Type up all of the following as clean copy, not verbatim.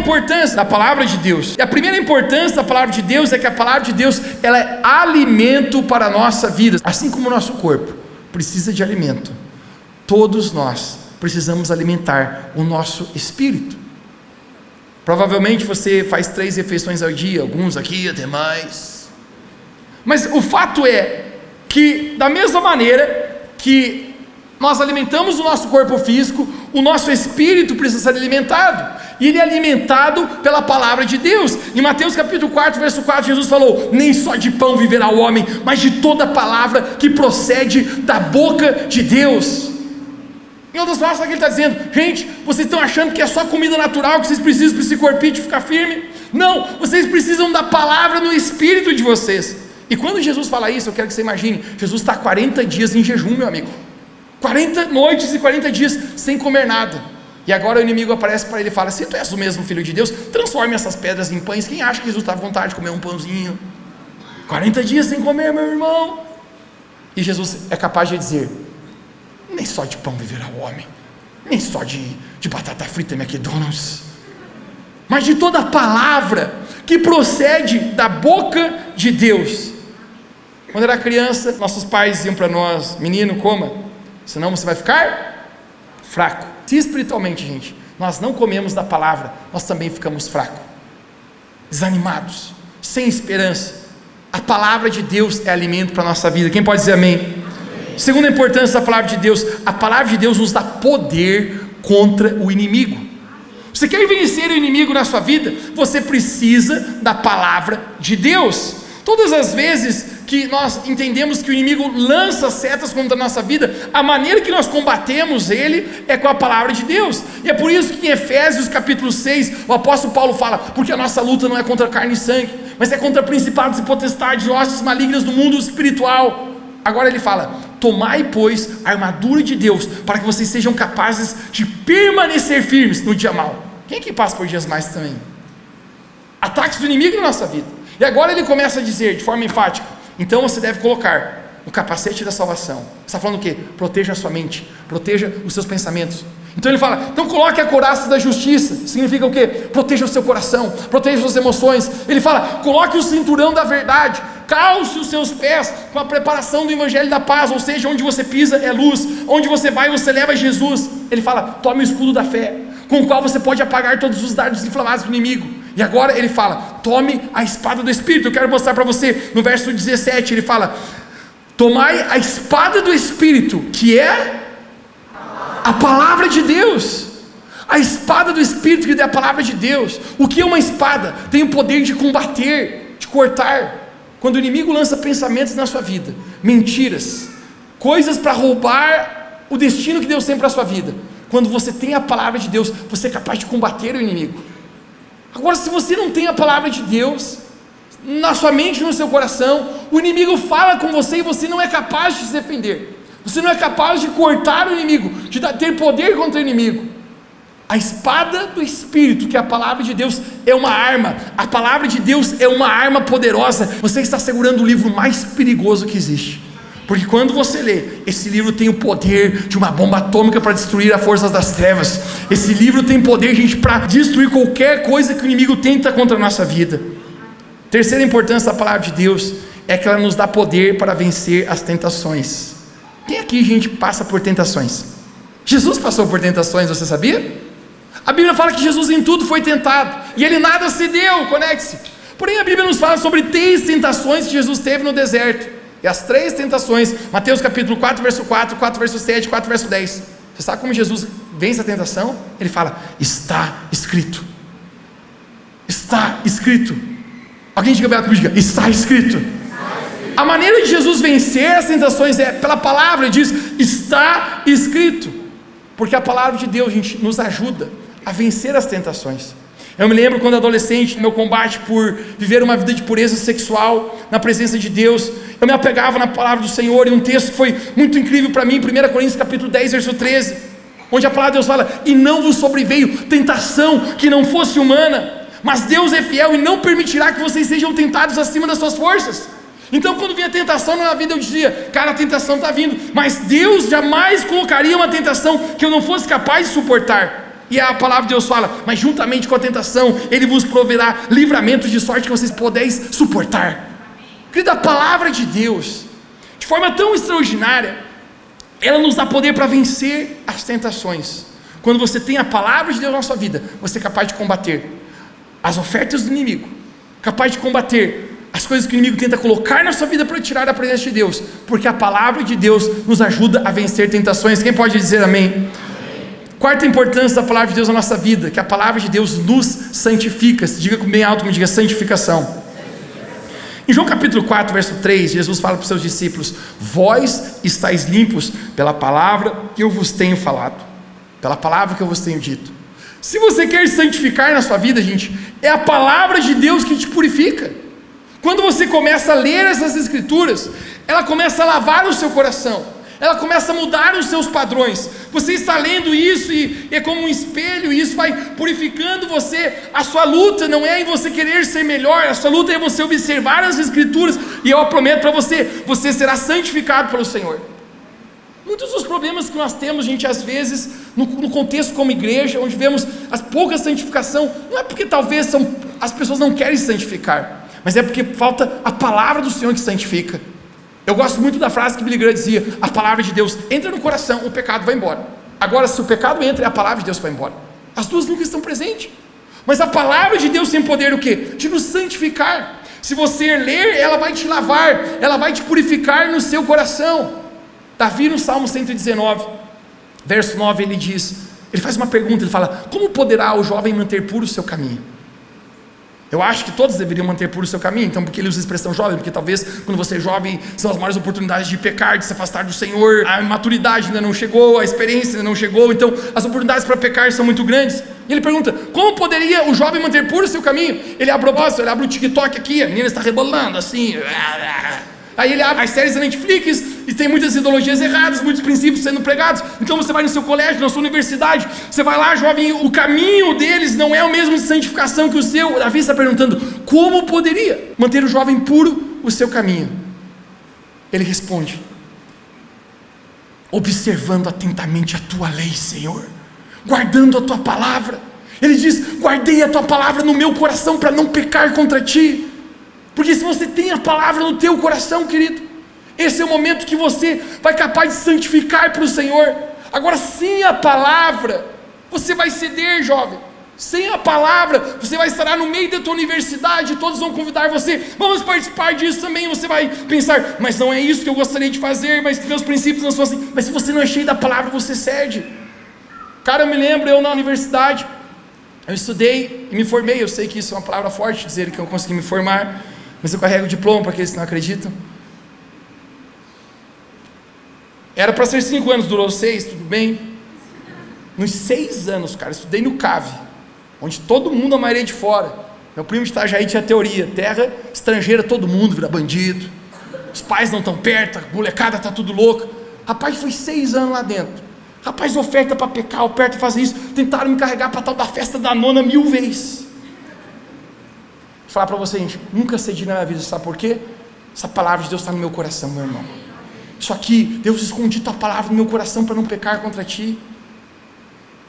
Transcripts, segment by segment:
importância da palavra de Deus? E a primeira importância da palavra de Deus é que a palavra de Deus, ela é alimento para a nossa vida. Assim como o nosso corpo precisa de alimento, todos nós precisamos alimentar o nosso espírito. Provavelmente você faz 3 refeições ao dia, alguns aqui até mais. Mas o fato é que, da mesma maneira que nós alimentamos o nosso corpo físico, o nosso espírito precisa ser alimentado, e ele é alimentado pela palavra de Deus. Em Mateus capítulo 4, verso 4, Jesus falou: nem só de pão viverá o homem, mas de toda palavra que procede da boca de Deus. Em outras palavras, sabe o que ele está dizendo? Gente, vocês estão achando que é só comida natural que vocês precisam para esse corpinho ficar firme? Não, vocês precisam da palavra no espírito de vocês. E quando Jesus fala isso, eu quero que você imagine, Jesus está 40 dias em jejum, meu amigo, 40 noites e 40 dias sem comer nada, e agora o inimigo aparece para ele e fala: se tu és o mesmo filho de Deus, transforme essas pedras em pães. Quem acha que Jesus estava com vontade de comer um pãozinho? 40 dias sem comer, meu irmão. E Jesus é capaz de dizer: nem só de pão viverá o homem, nem só de batata frita McDonald's, mas de toda a palavra que procede da boca de Deus. Quando era criança, nossos pais diziam para nós: menino, coma, senão você vai ficar fraco. Se espiritualmente, gente, nós não comemos da palavra, nós também ficamos fracos, desanimados, sem esperança. A palavra de Deus é alimento para a nossa vida. Quem pode dizer amém? Segunda importância da palavra de Deus: a palavra de Deus nos dá poder contra o inimigo. Você quer vencer o inimigo na sua vida? Você precisa da palavra de Deus. Todas as vezes que nós entendemos que o inimigo lança setas contra a nossa vida, a maneira que nós combatemos ele é com a palavra de Deus. E é por isso que em Efésios capítulo 6, o apóstolo Paulo fala: porque a nossa luta não é contra carne e sangue, mas é contra principados e potestades, hostes malignas do mundo espiritual. Agora ele fala: tomai, pois, a armadura de Deus, para que vocês sejam capazes de permanecer firmes no dia mau. Quem é que passa por dias mais também? Ataques do inimigo na nossa vida. E agora ele começa a dizer de forma enfática: então você deve colocar o capacete da salvação. Você está falando o quê? Proteja a sua mente, proteja os seus pensamentos. Então ele fala: então coloque a couraça da justiça. Significa o quê? Proteja o seu coração, proteja as suas emoções. Ele fala: coloque o cinturão da verdade, calce os seus pés com a preparação do evangelho da paz. Ou seja, onde você pisa é luz, onde você vai você leva Jesus. Ele fala: tome o escudo da fé, com o qual você pode apagar todos os dardos inflamados do inimigo. E agora ele fala: tome a espada do Espírito. Eu quero mostrar para você, no verso 17, ele fala: tomai a espada do Espírito, que é a palavra de Deus. A espada do Espírito, que é a palavra de Deus. O que é uma espada? Tem o poder de combater, de cortar. Quando o inimigo lança pensamentos na sua vida, mentiras, coisas para roubar o destino que Deus tem para a sua vida, quando você tem a palavra de Deus, você é capaz de combater o inimigo. Agora, se você não tem a palavra de Deus na sua mente, no seu coração, o inimigo fala com você e você não é capaz de se defender, você não é capaz de cortar o inimigo, de ter poder contra o inimigo. A espada do Espírito, que é a palavra de Deus, é uma arma. A palavra de Deus é uma arma poderosa. Você está segurando o livro mais perigoso que existe, porque quando você lê, esse livro tem o poder de uma bomba atômica para destruir as forças das trevas. Esse livro tem poder, gente, para destruir qualquer coisa que o inimigo tenta contra a nossa vida. Terceira importância da palavra de Deus é que ela nos dá poder para vencer as tentações. Quem aqui, gente, passa por tentações? Jesus passou por tentações, você sabia? A Bíblia fala que Jesus em tudo foi tentado, e ele nada cedeu, conecte-se. Porém a Bíblia nos fala sobre 3 tentações que Jesus teve no deserto. E as 3 tentações, Mateus capítulo 4, verso 4, 4 verso 7, 4 verso 10. Você sabe como Jesus vence a tentação? Ele fala: está escrito. Está escrito. Alguém diga bem comigo, diga: está escrito. A maneira de Jesus vencer as tentações é pela palavra. Ele diz: está escrito. Porque a palavra de Deus, gente, nos ajuda a vencer as tentações. Eu me lembro quando adolescente, no meu combate por viver uma vida de pureza sexual na presença de Deus, eu me apegava na palavra do Senhor, e um texto que foi muito incrível para mim, 1 Coríntios capítulo 10, verso 13, onde a palavra de Deus fala: e não vos sobreveio tentação que não fosse humana, mas Deus é fiel e não permitirá que vocês sejam tentados acima das suas forças. Então quando vinha tentação na vida, eu dizia: cara, a tentação está vindo, mas Deus jamais colocaria uma tentação que eu não fosse capaz de suportar. E a palavra de Deus fala: mas juntamente com a tentação, Ele vos proverá livramentos, de sorte que vocês podeis suportar. Querido, a palavra de Deus, de forma tão extraordinária, ela nos dá poder para vencer as tentações. Quando você tem a palavra de Deus na sua vida, você é capaz de combater as ofertas do inimigo, capaz de combater as coisas que o inimigo tenta colocar na sua vida para tirar da presença de Deus, porque a palavra de Deus nos ajuda a vencer tentações. Quem pode dizer amém? Quarta importância da palavra de Deus na nossa vida, que a palavra de Deus nos santifica. Diga bem alto, me diga santificação. Em João capítulo 4, verso 3, Jesus fala para os seus discípulos: vós estáis limpos pela palavra que eu vos tenho falado, pela palavra que eu vos tenho dito. Se você quer santificar na sua vida, gente, é a palavra de Deus que te purifica. Quando você começa a ler essas escrituras, ela começa a lavar o seu coração, ela começa a mudar os seus padrões. Você está lendo isso e é como um espelho, e isso vai purificando você. A sua luta não é em você querer ser melhor, a sua luta é você observar as escrituras, e eu prometo para você, você será santificado pelo Senhor. Muitos dos problemas que nós temos, gente, às vezes, no contexto como igreja, onde vemos a pouca santificação, não é porque talvez as pessoas não querem se santificar, mas é porque falta a palavra do Senhor que santifica. Eu gosto muito da frase que Billy Graham dizia: a palavra de Deus entra no coração, o pecado vai embora. Agora, se o pecado entra, a palavra de Deus vai embora. As duas nunca estão presentes, mas a palavra de Deus tem poder o quê? De nos santificar. Se você ler, ela vai te lavar, ela vai te purificar no seu coração. Davi, no Salmo 119, verso 9, ele faz uma pergunta, ele fala: como poderá o jovem manter puro o seu caminho? Eu acho que todos deveriam manter puro o seu caminho. Então, porque ele usa a expressão jovem? Porque talvez quando você é jovem, são as maiores oportunidades de pecar, de se afastar do Senhor. A maturidade ainda não chegou, a experiência ainda não chegou, então as oportunidades para pecar são muito grandes. E ele pergunta: como poderia o jovem manter puro o seu caminho? Ele abre o TikTok aqui, a menina está rebolando assim, aí ele abre as séries da Netflix e tem muitas ideologias erradas, muitos princípios sendo pregados. Então você vai no seu colégio, na sua universidade, você vai lá, jovem, o caminho deles não é o mesmo de santificação que o seu. Davi está perguntando: como poderia manter o jovem puro o seu caminho? Ele responde: observando atentamente a tua lei, Senhor, guardando a tua palavra. Ele diz: guardei a tua palavra no meu coração para não pecar contra ti. Porque se você tem a palavra no teu coração, querido, esse é o momento que você vai capaz de santificar para o Senhor. Agora, sem a palavra, você vai ceder, jovem. Sem a palavra, você vai estar no meio da tua universidade, todos vão convidar você: vamos participar disso também. Você vai pensar: mas não é isso que eu gostaria de fazer, mas meus princípios não são assim. Mas se você não é cheio da palavra, você cede. Cara, eu me lembro, eu na universidade, eu estudei e me formei. Eu sei que isso é uma palavra forte, dizer que eu consegui me formar, mas eu carrego o diploma para aqueles que não acreditam. Era para ser 5 anos, durou 6, tudo bem. Nos 6 anos, cara, estudei no CAV, onde todo mundo, a maioria de fora. Meu primo de Itajaí tinha teoria: terra estrangeira, todo mundo vira bandido, os pais não estão perto, a molecada está tudo louca. Rapaz, foi 6 anos lá dentro. Rapaz, oferta para pecar, oferta para fazer isso. Tentaram me carregar para tal da festa da nona 1000 vezes. Vou falar para você, gente, nunca cedi na minha vida, sabe por quê? Essa palavra de Deus está no meu coração, meu irmão. Isso aqui, Deus esconde tua palavra no meu coração para não pecar contra ti.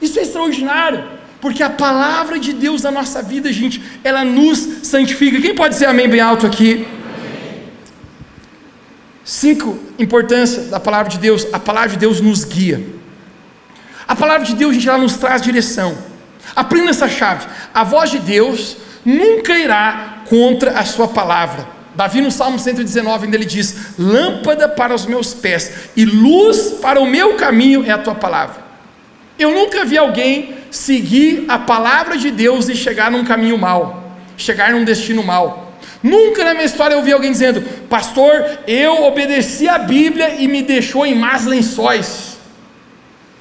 Isso é extraordinário, porque a palavra de Deus na nossa vida, gente, ela nos santifica. Quem pode dizer amém bem alto aqui? 5, importância da palavra de Deus. A palavra de Deus nos guia. A palavra de Deus, gente, ela nos traz direção. Aprenda essa chave: a voz de nunca irá contra a sua palavra. Davi, no Salmo 119, ainda ele diz: lâmpada para os meus pés e luz para o meu caminho é a tua palavra. Eu nunca vi alguém seguir a palavra de Deus e chegar num caminho mau, chegar num destino mau. Nunca na minha história eu vi alguém dizendo: pastor, eu obedeci a Bíblia e me deixou em más lençóis.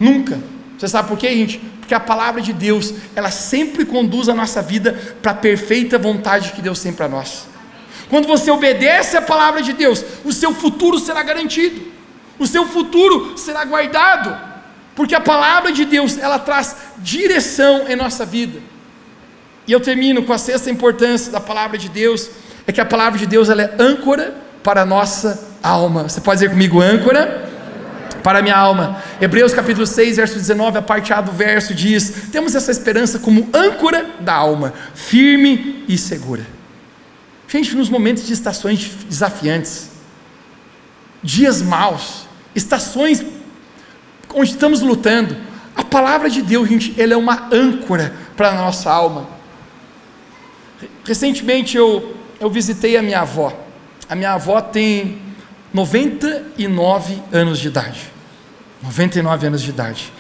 Nunca. Você sabe por quê, gente? Porque a palavra de Deus, ela sempre conduz a nossa vida para a perfeita vontade que Deus tem para nós. Quando você obedece a palavra de Deus, o seu futuro será garantido, o seu futuro será guardado, porque a palavra de Deus, ela traz direção em nossa vida. E eu termino com a 6ª importância da palavra de Deus, é que a palavra de Deus, ela é âncora para a nossa alma. Você pode dizer comigo: âncora para a minha alma. Hebreus capítulo 6, verso 19, a parte A do verso diz: temos essa esperança como âncora da alma, firme e segura. Gente, nos momentos de estações desafiantes, dias maus, estações onde estamos lutando, a palavra de Deus, gente, ela é uma âncora para a nossa alma. Recentemente eu visitei a minha avó. A minha avó tem 99 anos de idade. 99 anos de idade.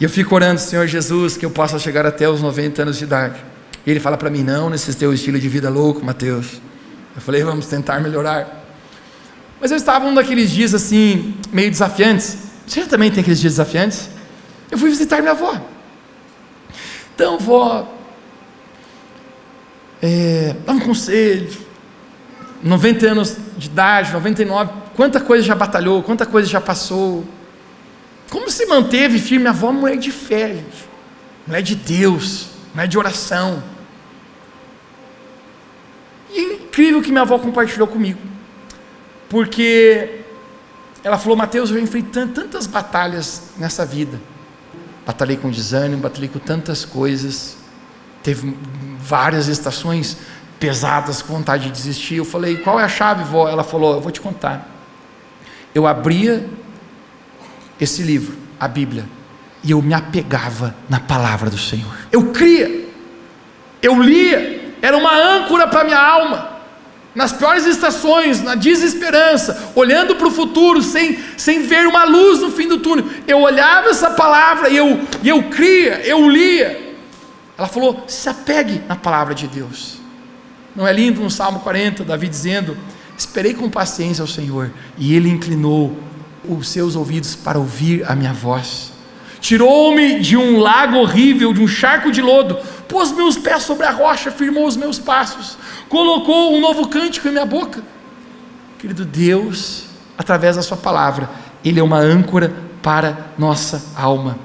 E eu fico orando, Senhor Jesus, que eu possa chegar até os 90 anos de idade. E Ele fala para mim: não, nesse teu estilo de vida louco, Mateus. Eu falei: vamos tentar melhorar. Mas eu estava num daqueles dias assim, meio desafiantes. Você também tem aqueles dias desafiantes? Eu fui visitar minha avó. Então, vó, dá um conselho. 90 anos de idade, 99, quanta coisa já batalhou, quanta coisa já passou. Como se manteve firme? A avó é uma mulher de fé, gente. Mulher de Deus, mulher de oração. E é incrível que minha avó compartilhou comigo, porque ela falou: Mateus, eu já enfrentei tantas batalhas nessa vida. Batalhei com desânimo, batalhei com tantas coisas, teve várias estações pesadas, com vontade de desistir. Eu falei: qual é a chave, vó? Ela falou: eu vou te contar. Eu abria esse livro, a Bíblia, e eu me apegava na palavra do Senhor. Eu cria, eu lia, era uma âncora para a minha alma. Nas piores estações, na desesperança, olhando para o futuro, sem ver uma luz no fim do túnel, eu olhava essa palavra e eu cria, eu lia. Ela falou: se apegue na palavra de Deus. Não é lindo no Salmo 40, Davi dizendo: esperei com paciência ao Senhor, e Ele inclinou os seus ouvidos para ouvir a minha voz. Tirou-me de um lago horrível, de um charco de lodo, pôs meus pés sobre a rocha, firmou os meus passos, colocou um novo cântico em minha boca. Querido Deus, através da sua palavra, Ele é uma âncora para nossa alma.